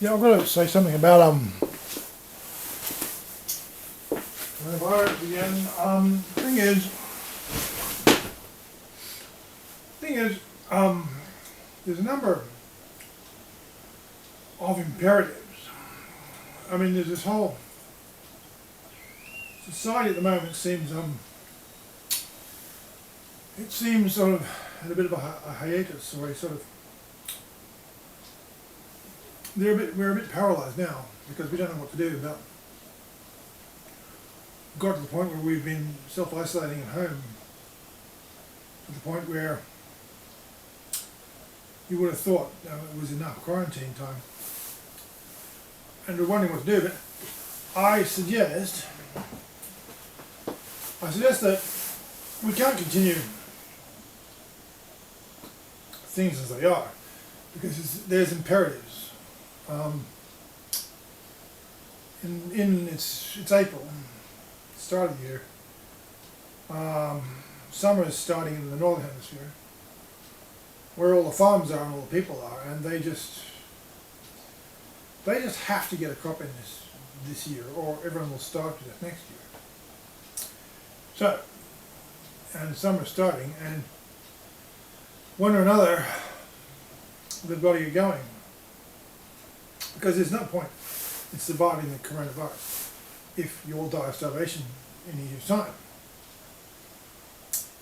Yeah, I've got to say something about coronavirus again. There's a number of imperatives. I mean, there's this whole society at the moment seems it seems sort of at a bit of a hiatus, or a sort of we're a bit paralysed now because we don't know what to do about. Got to the point where we've been self-isolating at home to the point where you would have thought it was enough quarantine time, and we're wondering what to do. But I suggest that we can't continue things as they are because there's imperatives. It's April, start of the year. Summer is starting in the northern hemisphere, where all the farms are and all the people are, and they just have to get a crop in this year, or everyone will starve to death next year. So, and summer's starting, and one or another, they've got to get going, because there's no point in surviving the coronavirus if you all die of starvation in a year's time.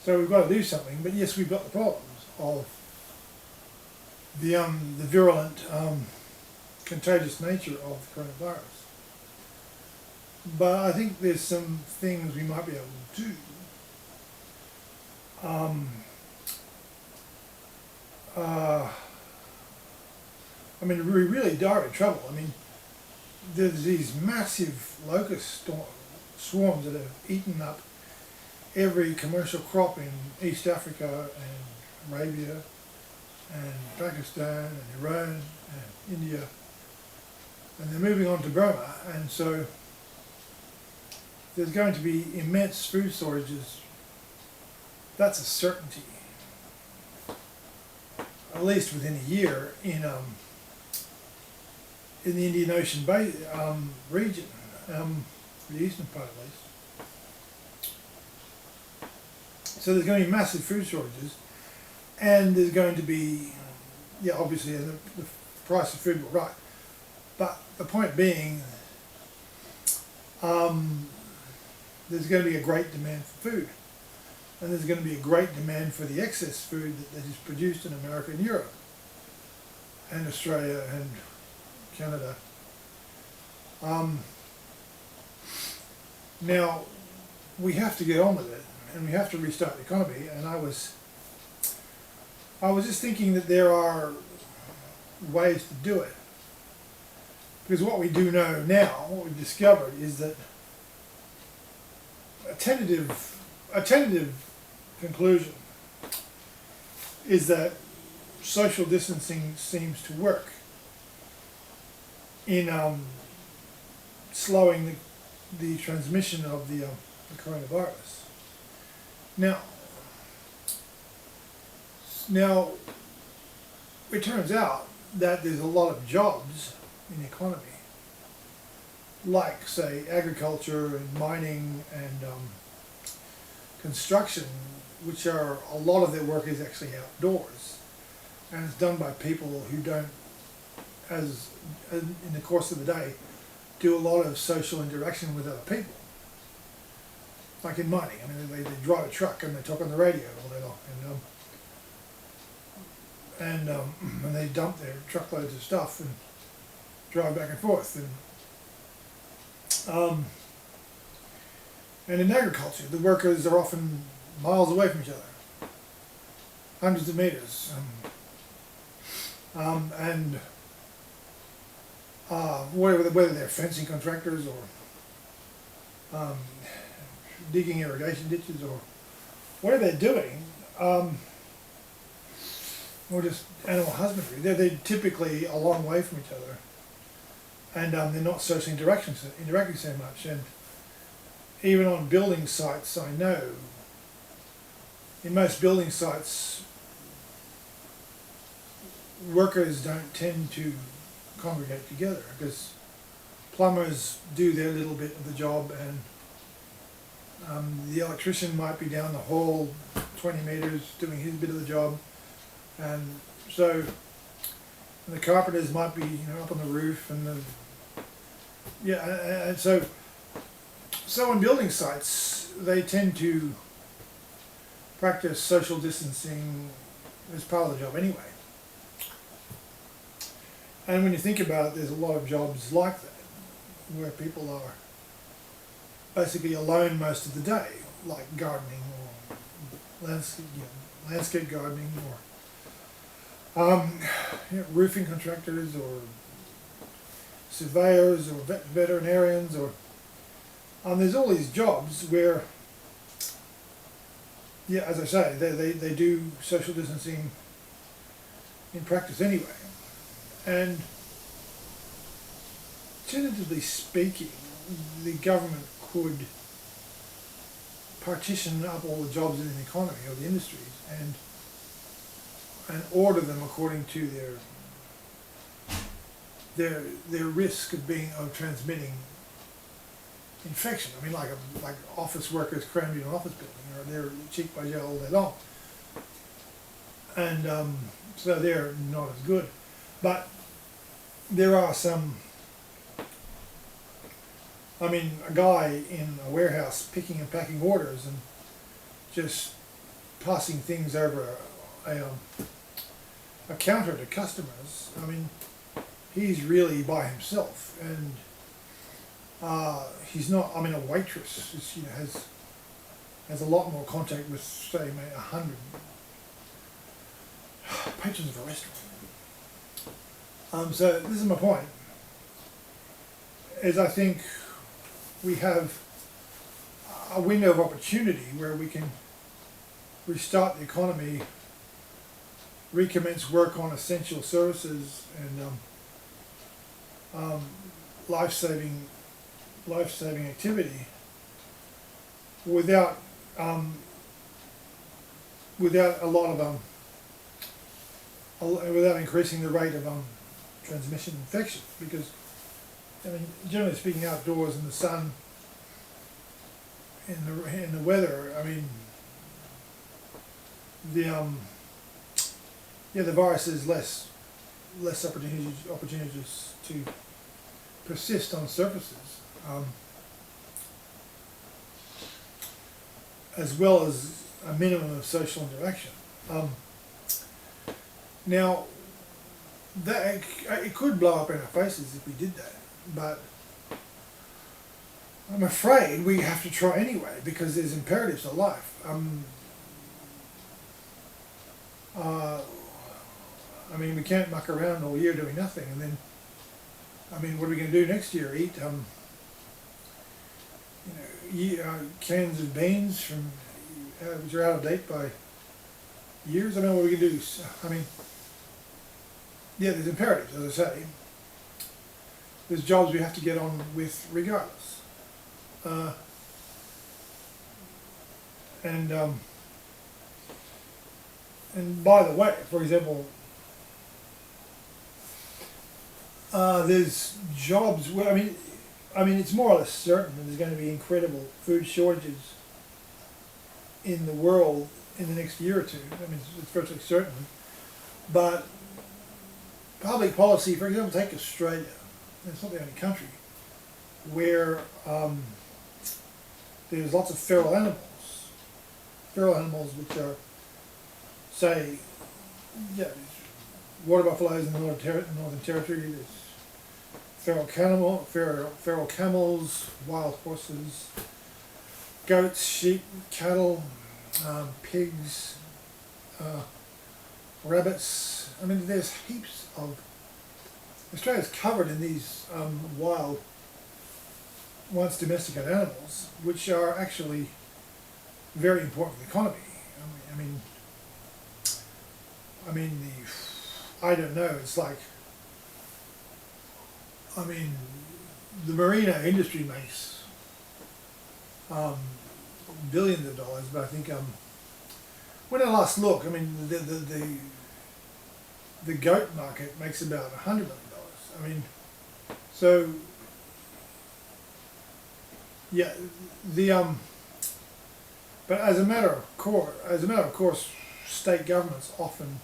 So we've got to do something, but yes, we've got the problems of the virulent, contagious nature of the coronavirus. But I think there's some things we might be able to do. I mean, we really dire in trouble. I mean, there's these massive locust swarms that have eaten up every commercial crop in East Africa and Arabia and Pakistan and Iran and India, and they're moving on to Burma, and so there's going to be immense food shortages. That's a certainty, at least within a year in the Indian Ocean region, the eastern part at least. So there's going to be massive food shortages, and there's going to be, obviously the price of food will rise. But the point being, there's going to be a great demand for food, and there's going to be a great demand for the excess food that is produced in America and Europe and Australia and Canada. Now we have to get on with it, and we have to restart the economy. And I was just thinking that there are ways to do it, because what we do know now, what we've discovered, is that a tentative conclusion is that social distancing seems to work in slowing the transmission of the coronavirus. Now, it turns out that there's a lot of jobs in the economy, like, say, agriculture and mining and construction, which are, a lot of their work is actually outdoors, and it's done by people who don't, as in the course of the day, do a lot of social interaction with other people. Like in mining, I mean, they drive a truck and they talk on the radio all day long, and they dump their truckloads of stuff and drive back and forth. And in agriculture, the workers are often miles away from each other, hundreds of meters, and whether they're fencing contractors or digging irrigation ditches or whatever they're doing, or just animal husbandry, they're typically a long way from each other, and they're not socially interacting so much. And even on building sites, I know in most building sites, workers don't tend to congregate together, because plumbers do their little bit of the job, and the electrician might be down the hall 20 metres doing his bit of the job, and so the carpenters might be, you know, up on the roof, and and so on building sites they tend to practice social distancing as part of the job anyway. And when you think about it, there's a lot of jobs like that where people are basically alone most of the day, like gardening or landscape gardening, or roofing contractors, or surveyors, or veterinarians, or there's all these jobs where, yeah, as I say, they do social distancing in practice anyway. And tentatively speaking, the government could partition up all the jobs in the economy or the industries and order them according to their risk of transmitting infection. I mean, like office workers crammed in an office building, or they're cheek by jowl all day long, and so they're not as good. But there are some. I mean, a guy in a warehouse picking and packing orders and just passing things over a counter to customers. I mean, he's really by himself, and he's not. I mean, a waitress is, has a lot more contact with, say, 100 patrons of a restaurant. So this is my point. Is I think we have a window of opportunity where we can restart the economy, recommence work on essential services and life-saving activity without a lot of without increasing the rate of transmission infection. Because, I mean, generally speaking, outdoors in the sun, in the weather, I mean, the virus is less opportunities to persist on surfaces, as well as a minimum of social interaction. Now, that it could blow up in our faces if we did that, but I'm afraid we have to try anyway, because there's imperatives of life. I mean, we can't muck around all year doing nothing, and then, I mean, what are we going to do next year? Eat, cans of beans from which are out of date by years. I mean, what are we going to do? I mean, yeah, there's imperatives, as I say. There's jobs we have to get on with regardless. And by the way, for example, there's jobs where, I mean, it's more or less certain that there's going to be incredible food shortages in the world in the next year or two. I mean, it's virtually certain. But public policy, for example, take Australia. It's not the only country where there's lots of feral animals which are, say, water buffaloes in the Northern Territory. There's feral camels, wild horses, goats, sheep, cattle, pigs, rabbits. I mean, there's heaps of. Australia's covered in these wild, once domesticated animals, which are actually very important to the economy. I don't know. It's like, the marina industry makes billions of dollars, but I think when I last looked, the goat market makes about $100 million. I mean, so yeah, but as a matter of course, state governments often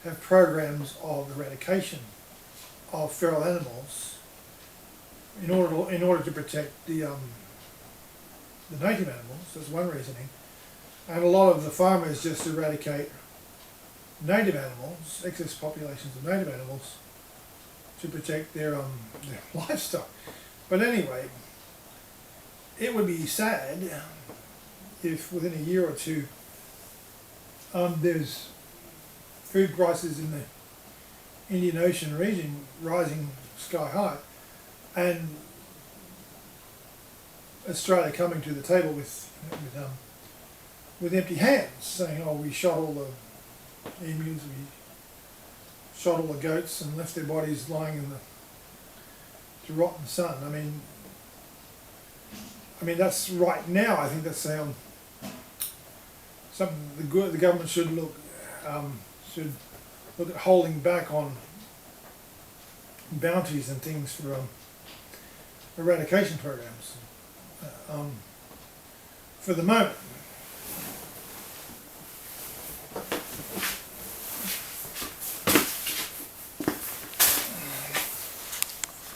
have programs of eradication of feral animals in order to protect the native animals. That's one reasoning, and a lot of the farmers just eradicate native animals, excess populations of native animals, to protect their livestock. But anyway, it would be sad if within a year or two there's food prices in the Indian Ocean region rising sky high, and Australia coming to the table with empty hands, saying, "Oh, we shot all the emus, we shot all the goats, and left their bodies lying to rot in the sun." I mean that's right now. I think that's something the government should look at holding back on bounties and things for eradication programs for the moment.